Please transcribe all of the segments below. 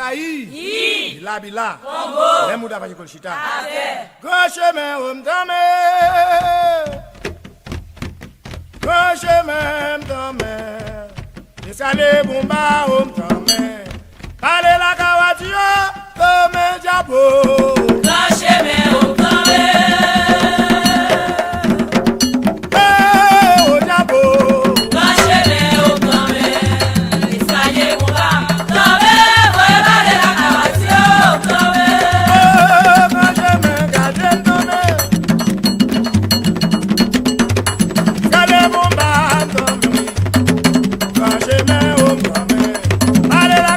Itaï, Bila, Congo, les mouda pas chita. Ave, Grand chemin, Omdame, grand chemin, Omdame, descendez bomba, Omdame, parlez la cavatio, comme un diabo. grand chemin au camé, Au diabo. grand chemin au camé, l'escalier mon bas, camé, regardez la cavatio, camé, Grand chemin, gardez le Omdame, descendez bomba, Omdame, grand chemin, Omdame, parlez la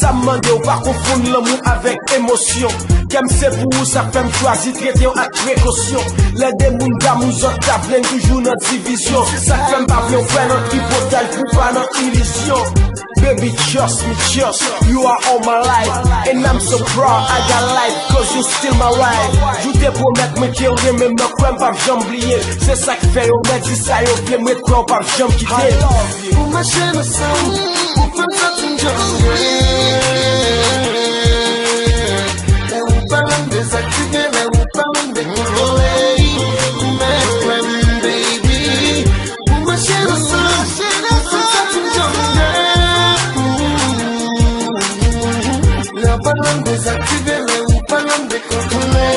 Ça me demande ou pas confondre l'amour avec émotion. Qu'aime c'est pour vous, ça fait me choisir, traiter avec précaution. Les démons d'amour, autres tablent toujours notre division. Ça fait me pas bien faire notre hypothèse pour pas notre illusion. Baby, trust me, you are all my life. And I'm so proud, I got life, cause you still my wife. Je te promets me qu'il y a même me crois pas jamais oublier. C'est ça qui fait, on m'a dit ça, et on fait me croire pas jamais quitter. Pour ma chaîne au sang, pour faire ça tout le temps. Là où parlons désactivé, là où parlons décoloré. Mais friend, baby. Pour ma chaîne au sang, pour faire ça tout le temps. Là où parlons désactivé, là où parlons décoloré.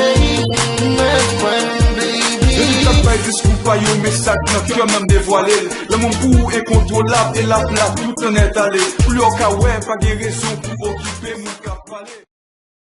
Mais friend, baby. Pas discours pas un message notre cœur même dévoilé. Le monde pour incontrôlable et la place tout en est allé. Plus au cas ouais pas de raison pour occuper mon cap.